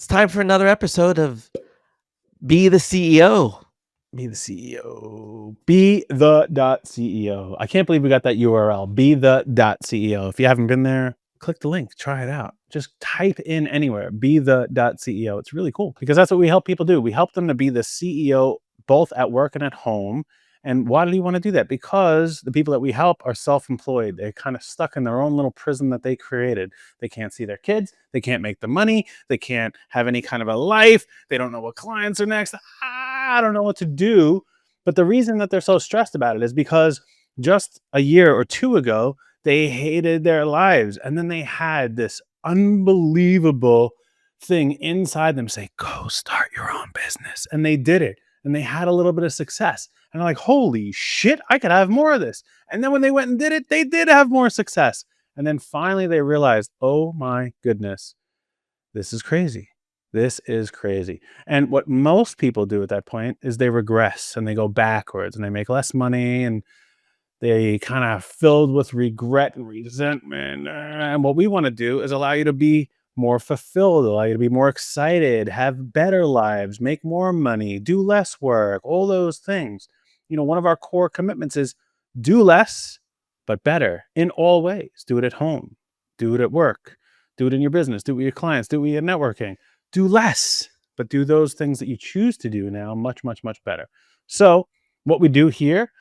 It's time for another episode of Be the CEO. Be the CEO. BeThe.CEO. I can't believe we got that URL. BeThe.CEO. If you haven't been there, click the link. Try it out. Just type in anywhere. BeThe.CEO. It's really cool because that's what we help people do. We help them to be the CEO both at work and at home. And why do you want to do that? Because the people that we help are self-employed. They're kind of stuck in their own little prison that they created. They can't see their kids. They can't make the money. They can't have any kind of a life. They don't know what clients are next. I don't know what to do. But the reason that they're so stressed about it is because just a year or two ago, they hated their lives. And then they had this unbelievable thing inside them say, go start your own business. And they did it. And they had a little bit of success. And they're like, holy shit, I could have more of this. And then when they went and did it, they did have more success. And then finally they realized, oh my goodness, this is crazy. This is crazy. And what most people do at that point is they regress and they go backwards and they make less money and they kind of filled with regret and resentment. And what we want to do is allow you to be more fulfilled, allow you to be more excited, have better lives, make more money, do less work, all those things. One of our core commitments is do less, but better in all ways. Do it at home, do it at work, do it in your business, do it with your clients, do it with your networking. Do less, but do those things that you choose to do now much, much, much better. So, what we do here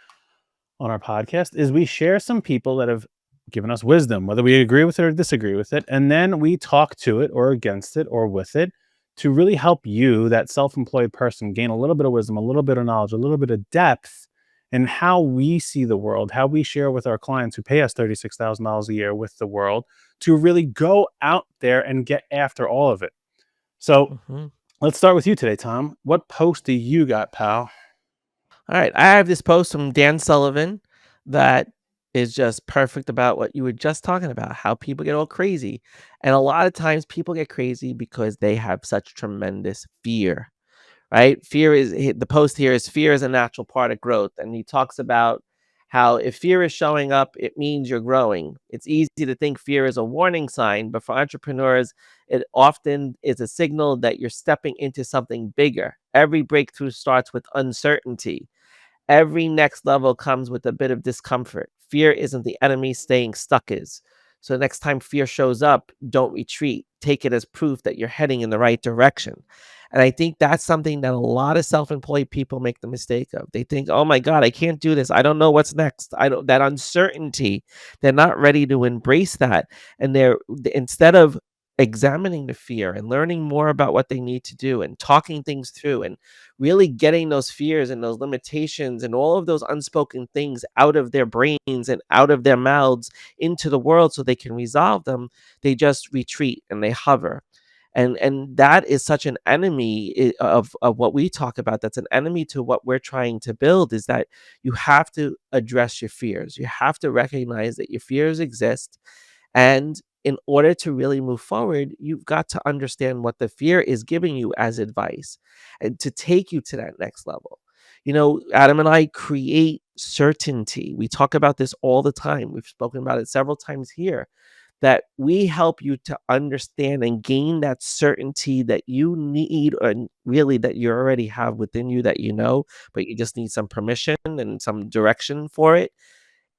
on our podcast is we share some people that have given us wisdom, whether we agree with it or disagree with it. And then we talk to it or against it or with it to really help you, that self employed person, gain a little bit of wisdom, a little bit of knowledge, a little bit of depth in how we see the world, how we share with our clients who pay us $36,000 a year with the world to really go out there and get after all of it. So Mhm. let's start with you today, Tom. What post do you got, pal? All right. I have this post from Dan Sullivan that is just perfect about what you were just talking about, how people get all crazy. And a lot of times people get crazy because they have such tremendous fear, right? The post here is fear is a natural part of growth. And he talks about how if fear is showing up, it means you're growing. It's easy to think fear is a warning sign, but for entrepreneurs, it often is a signal that you're stepping into something bigger. Every breakthrough starts with uncertainty. Every next level comes with a bit of discomfort. Fear isn't the enemy, staying stuck is. So next time fear shows up, don't retreat. Take it as proof that you're heading in the right direction. And I think that's something that a lot of self-employed people make the mistake of. They think, "Oh my God, I can't do this. I don't know what's next." I don't that uncertainty. They're not ready to embrace that. And instead of examining the fear and learning more about what they need to do and talking things through and really getting those fears and those limitations and all of those unspoken things out of their brains and out of their mouths into the world so they can resolve them, they just retreat and they hover. And that is such an enemy of what we talk about. That's an enemy to what we're trying to build, is that you have to address your fears. You have to recognize that your fears exist. And in order to really move forward, you've got to understand what the fear is giving you as advice and to take you to that next level. Adam and I create certainty. We talk about this all the time. We've spoken about it several times here, that we help you to understand and gain that certainty that you need, and really that you already have within you, that but you just need some permission and some direction for it.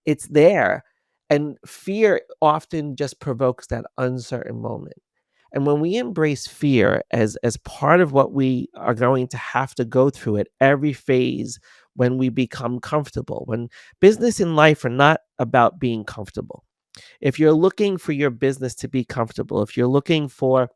It's there. And fear often just provokes that uncertain moment. And when we embrace fear as part of what we are going to have to go through at every phase, when we become comfortable, when business and life are not about being comfortable. If you're looking for your business to be comfortable, if you're looking for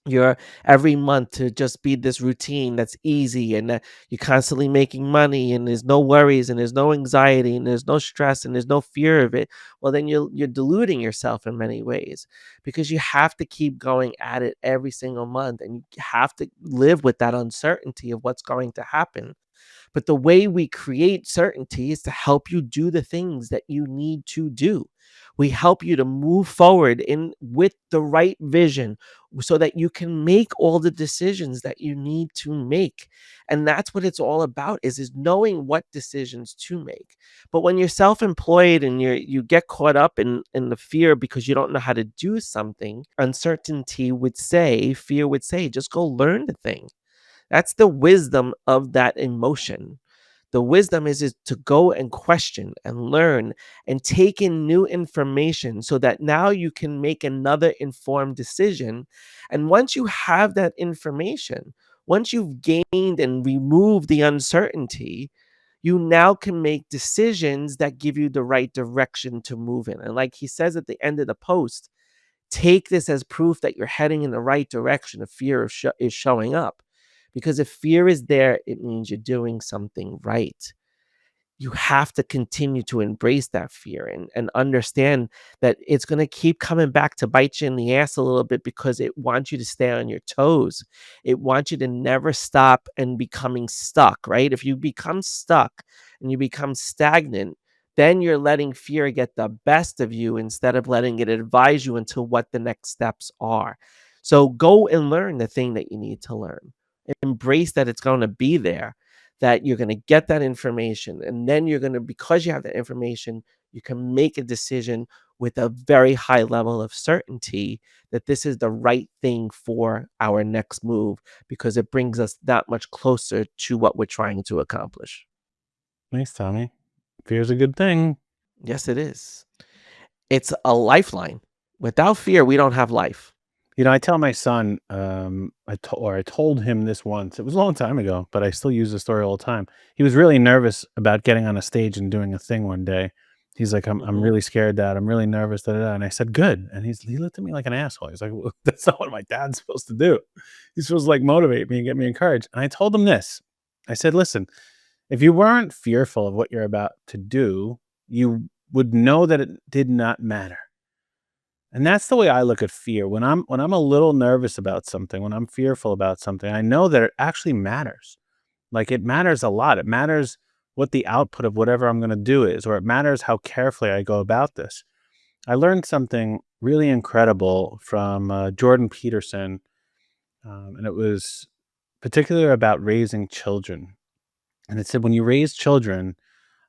your every month to just be this routine that's easy and that you're constantly making money and there's no worries and there's no anxiety and there's no stress and there's no fear of it, well then you're deluding yourself in many ways, because you have to keep going at it every single month and you have to live with that uncertainty of what's going to happen. But the way we create certainty is to help you do the things that you need to do. We help you to move forward in with the right vision so that you can make all the decisions that you need to make. And that's what it's all about is knowing what decisions to make. But when you're self-employed and you get caught up in the fear because you don't know how to do something, fear would say, just go learn the thing. That's the wisdom of that emotion. The wisdom is to go and question and learn and take in new information so that now you can make another informed decision. And once you have that information, once you've gained and removed the uncertainty, you now can make decisions that give you the right direction to move in. And like he says at the end of the post, take this as proof that you're heading in the right direction if fear is showing up. Because if fear is there, it means you're doing something right. You have to continue to embrace that fear and understand that it's going to keep coming back to bite you in the ass a little bit because it wants you to stay on your toes. It wants you to never stop and becoming stuck, right? If you become stuck and you become stagnant, then you're letting fear get the best of you instead of letting it advise you into what the next steps are. So go and learn the thing that you need to learn. Embrace that it's going to be there, that you're going to get that information, and then you're going to, because you have that information, you can make a decision with a very high level of certainty that this is the right thing for our next move because it brings us that much closer to what we're trying to accomplish. Thanks, Tommy. Fear's a good thing. Yes, it is. It's a lifeline. Without fear, we don't have life. I tell my son, I told him this once. It was a long time ago, but I still use the story all the time. He was really nervous about getting on a stage and doing a thing one day. He's like, I'm Hmm. really scared, Dad. I'm really nervous, da, da, da." And I said, "Good." And he looked at me like an asshole. He's like, well, "That's not what my dad's supposed to do. He's supposed to like motivate me and get me encouraged." And I told him this. I said, "Listen, if you weren't fearful of what you're about to do, you would know that it did not matter." And that's the way I look at fear. When I'm a little nervous about something, when I'm fearful about something, I know that it actually matters. Like it matters a lot. It matters what the output of whatever I'm going to do is, or it matters how carefully I go about this. I learned something really incredible from Jordan Peterson, and it was particularly about raising children. And it said, when you raise children,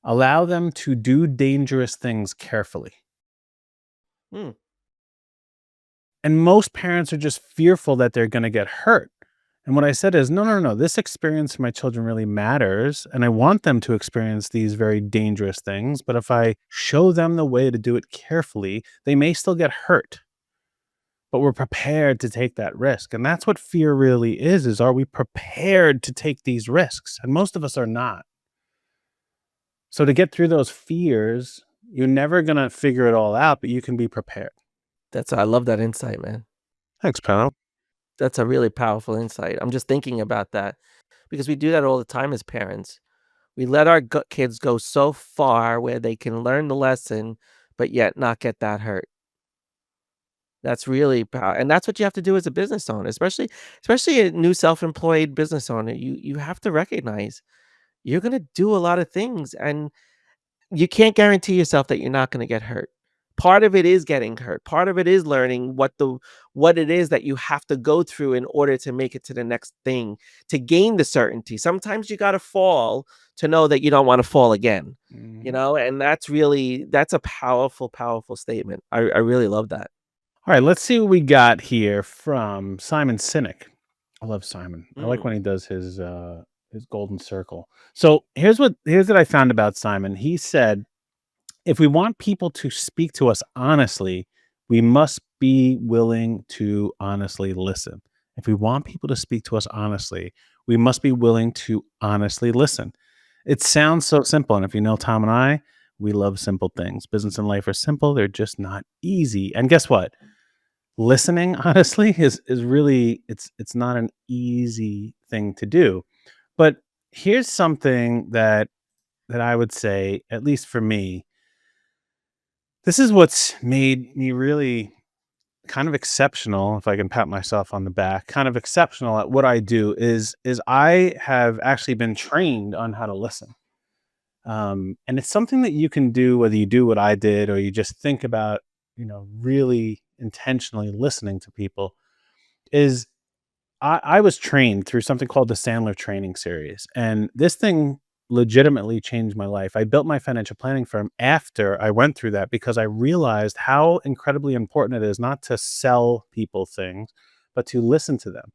allow them to do dangerous things carefully. Hmm. And most parents are just fearful that they're gonna get hurt. And what I said is, "No, no, no, this experience for my children really matters, and I want them to experience these very dangerous things, but if I show them the way to do it carefully, they may still get hurt, but we're prepared to take that risk." And that's what fear really is, are we prepared to take these risks? And most of us are not. So to get through those fears, you're never gonna figure it all out, but you can be prepared. I love that insight, man. Thanks, pal. That's a really powerful insight. I'm just thinking about that because we do that all the time as parents. We let our kids go so far where they can learn the lesson, but yet not get that hurt. That's really and that's what you have to do as a business owner, especially a new self-employed business owner. You have to recognize you're gonna do a lot of things, and you can't guarantee yourself that you're not gonna get hurt. Part of it is getting hurt. Part of it is learning what it is that you have to go through in order to make it to the next thing, to gain the certainty. Sometimes you gotta fall to know that you don't wanna fall again, Mhm. and that's a powerful, powerful statement. I really love that. All right, let's see what we got here from Simon Sinek. I love Simon. I like Mm, when he does his golden circle. So here's what I found about Simon. He said, if we want people to speak to us honestly, we must be willing to honestly listen. If we want people to speak to us honestly, we must be willing to honestly listen. It sounds so simple. And if you know Tom and I, we love simple things. Business and life are simple, they're just not easy. And guess what? Listening, honestly, is really it's not an easy thing to do. But here's something that I would say, at least for me, this is what's made me really kind of exceptional, if I can pat myself on the back, kind of exceptional at what I do is I have actually been trained on how to listen. And it's something that you can do whether you do what I did or you just think about, really intentionally listening to people. Is I was trained through something called the Sandler Training Series, and this thing legitimately changed my life. I built my financial planning firm after I went through that because I realized how incredibly important it is not to sell people things, but to listen to them.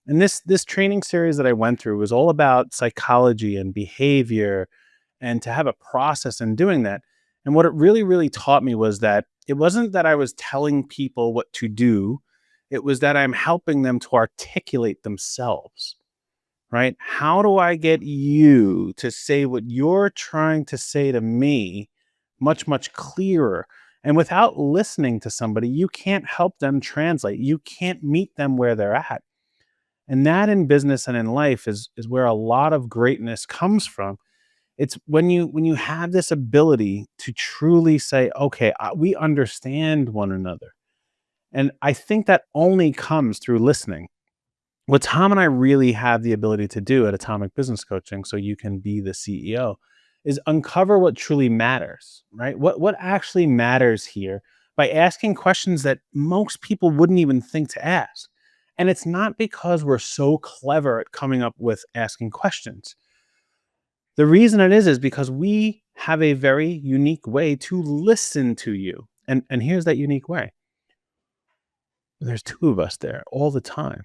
And this training series that I went through was all about psychology and behavior and to have a process in doing that. And what it really, really taught me was that it wasn't that I was telling people what to do, it was that I'm helping them to articulate themselves, right? How do I get you to say what you're trying to say to me much, much clearer? And without listening to somebody, you can't help them translate. You can't meet them where they're at. And that in business and in life is where a lot of greatness comes from. It's when you have this ability to truly say, okay, we understand one another. And I think that only comes through listening. What Tom and I really have the ability to do at Atomic Business Coaching, so you can be the CEO, is uncover what truly matters, right? What actually matters here by asking questions that most people wouldn't even think to ask. And it's not because we're so clever at coming up with asking questions. The reason it is because we have a very unique way to listen to you. And here's that unique way. There's two of us there all the time.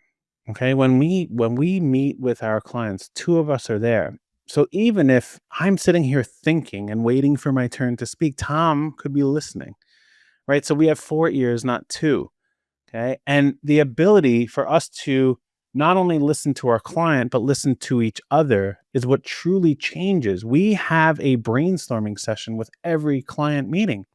Okay? When we meet with our clients, two of us are there. So even if I'm sitting here thinking and waiting for my turn to speak, Tom could be listening, right? So we have four ears, not two. Okay. And the ability for us to not only listen to our client, but listen to each other is what truly changes. We have a brainstorming session with every client meeting,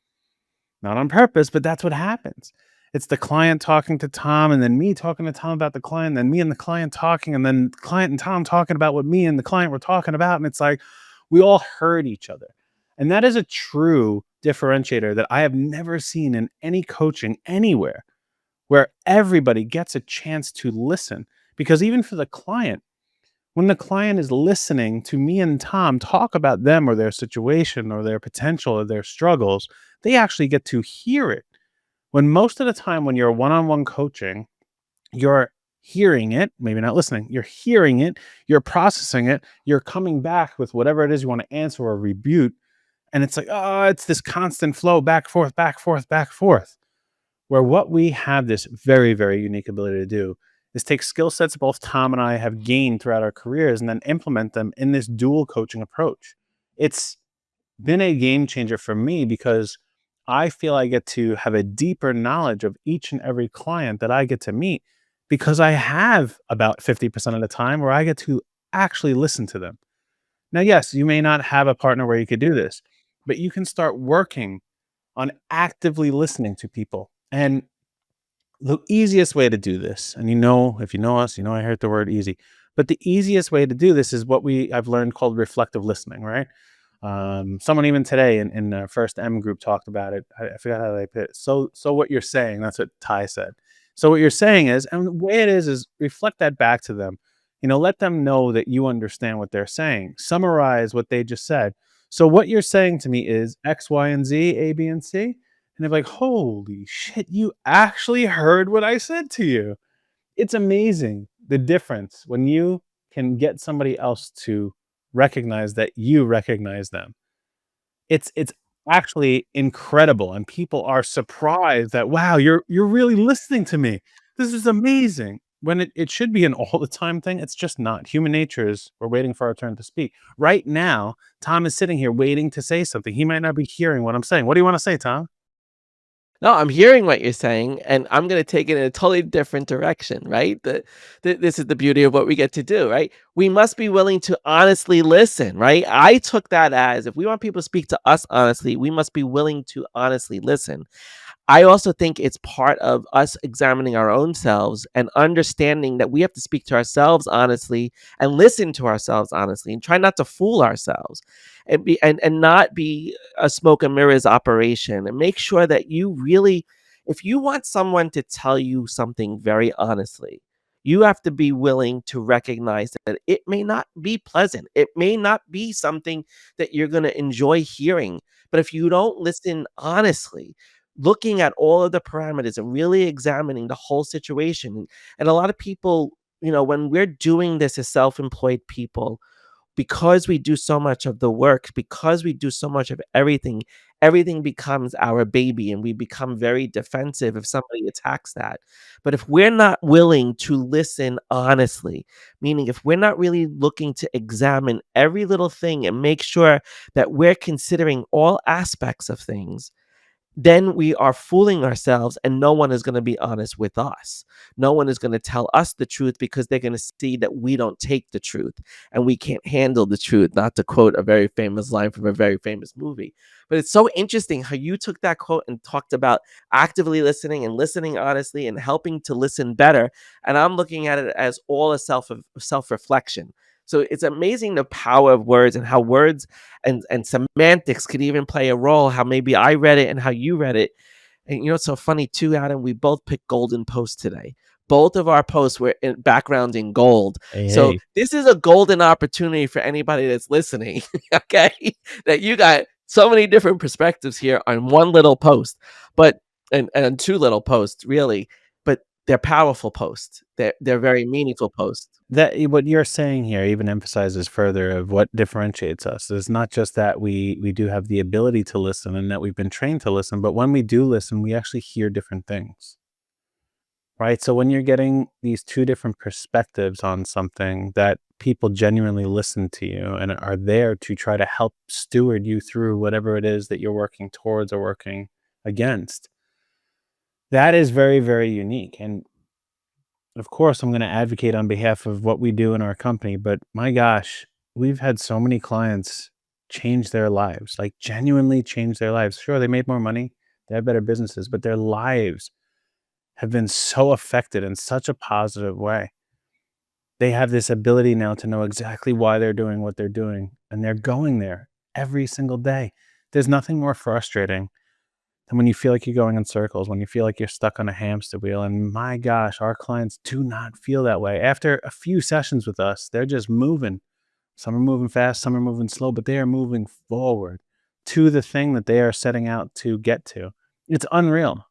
not on purpose, but that's what happens. It's the client talking to Tom, and then me talking to Tom about the client, then me and the client talking, and then the client and Tom talking about what me and the client were talking about. And it's like we all heard each other. And that is a true differentiator that I have never seen in any coaching anywhere where everybody gets a chance to listen. Because even for the client, when the client is listening to me and Tom talk about them or their situation or their potential or their struggles, they actually get to hear it. When most of the time, when you're one on one coaching, you're hearing it, maybe not listening, you're hearing it, you're processing it, you're coming back with whatever it is you want to answer or rebuke. And it's like, oh, it's this constant flow back, forth, back, forth, back, forth. Where what we have this very, very unique ability to do is take skill sets both Tom and I have gained throughout our careers and then implement them in this dual coaching approach. It's been a game changer for me because I feel I get to have a deeper knowledge of each and every client that I get to meet because I have about 50% of the time where I get to actually listen to them. Now, yes, you may not have a partner where you could do this, but you can start working on actively listening to people. And the easiest way to do this, and if you know us, I heard the word easy, but the easiest way to do this is what I've learned called reflective listening, right? Someone even today in the first M group talked about it. I forgot how they put it. So what you're saying, that's what Ty said. So what you're saying is, and the way it is reflect that back to them. Let them know that you understand what they're saying. Summarize what they just said. So what you're saying to me is X, Y, and Z, A, B, and C. And they're like, holy shit, you actually heard what I said to you. It's amazing the difference when you can get somebody else to recognize that you recognize them. It's actually incredible, and people are surprised that, "Wow, you're really listening to me. This is amazing." When it should be an all the time thing, it's just not. Human nature is we're waiting for our turn to speak. Right now, Tom is sitting here waiting to say something. He might not be hearing what I'm saying. What do you wanna say, Tom? No, I'm hearing what you're saying, and I'm gonna take it in a totally different direction, right? This is the beauty of what we get to do, right? We must be willing to honestly listen, right? I took that as if we want people to speak to us honestly, we must be willing to honestly listen. I also think it's part of us examining our own selves and understanding that we have to speak to ourselves honestly and listen to ourselves honestly and try not to fool ourselves and not be a smoke and mirrors operation and make sure that you really If you want someone to tell you something very honestly, you have to be willing to recognize that it may not be pleasant. It may not be something that you're going to enjoy hearing. But if you don't listen honestly, looking at all of the parameters and really examining the whole situation, and a lot of people, when we're doing this as self employed people, because we do so much of the work, because we do so much of everything, everything becomes our baby and we become very defensive if somebody attacks that. But if we're not willing to listen honestly, meaning if we're not really looking to examine every little thing and make sure that we're considering all aspects of things, then we are fooling ourselves and no one is going to be honest with us. No one is going to tell us the truth because they're going to see that we don't take the truth and we can't handle the truth, not to quote a very famous line from a very famous movie. But it's so interesting how you took that quote and talked about actively listening and listening honestly and helping to listen better, and I'm looking at it as all a self reflection. So it's amazing the power of words and how words and semantics could even play a role, how maybe I read it and how you read it. And it's so funny too, Adam, we both picked golden posts today. Both of our posts were in background in gold. Hey, So hey. this is a golden opportunity for anybody that's listening. Okay. That you got so many different perspectives here on one little post, but and two little posts, really. But they're powerful posts. They're very meaningful posts. What you're saying here even emphasizes further of what differentiates us. It's not just that we do have the ability to listen and that we've been trained to listen, but when we do listen, we actually hear different things. Right? So when you're getting these two different perspectives on something that people genuinely listen to you and are there to try to help steward you through whatever it is that you're working towards or working against, that is very, very unique. And of course, I'm going to advocate on behalf of what we do in our company, but my gosh, we've had so many clients change their lives, like genuinely change their lives. Sure, they made more money, they have better businesses, but their lives have been so affected in such a positive way. They have this ability now to know exactly why they're doing what they're doing, and they're going there every single day. There's nothing more frustrating than when you feel like you're going in circles, when you feel like you're stuck on a hamster wheel. And my gosh, our clients do not feel that way. After a few sessions with us, they're just moving. Some are moving fast, some are moving slow, but they are moving forward to the thing that they are setting out to get to. It's unreal.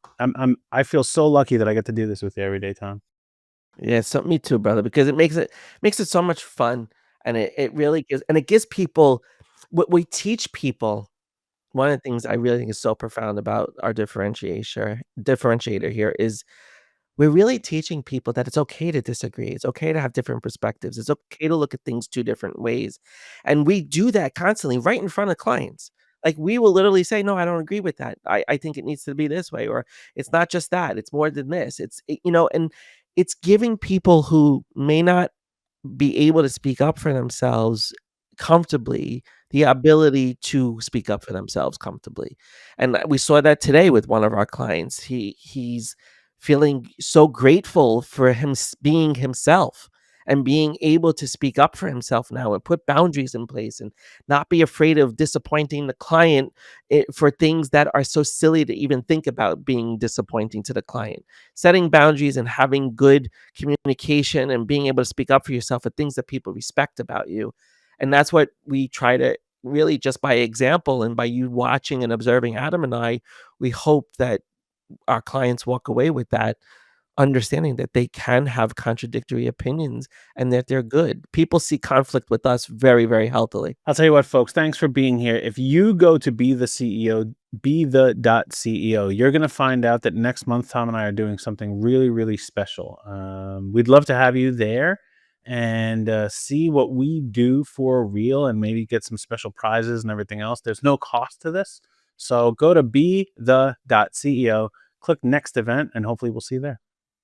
I feel so lucky that I get to do this with you every day, Tom. Yeah, so me too, brother, because it makes it so much fun, and it really gives people what we teach people. One of the things I really think is so profound about our differentiator here is we're really teaching people that it's okay to disagree. It's okay to have different perspectives. It's okay to look at things two different ways. And we do that constantly right in front of clients. Like we will literally say, no, I don't agree with that. I think it needs to be this way, or it's not just that, it's more than this. And it's giving people who may not be able to speak up for themselves comfortably, the ability to speak up for themselves comfortably. And we saw that today with one of our clients. He's feeling so grateful for being himself and being able to speak up for himself now and put boundaries in place and not be afraid of disappointing the client for things that are so silly to even think about being disappointing to the client. Setting boundaries and having good communication and being able to speak up for yourself are things that people respect about you. And that's what we try to really, just by example and by you watching and observing Adam and I, we hope that our clients walk away with that understanding that they can have contradictory opinions and that they're good. People see conflict with us very, very healthily. I'll tell you what, folks, thanks for being here. If you go to Be the CEO, BeThe.CEO, you're going to find out that next month, Tom and I are doing something really, really special. We'd love to have you there and see what we do for real and maybe get some special prizes and everything else. There's no cost to this. So go to BeThe.CEO, click next event, and hopefully we'll see you there.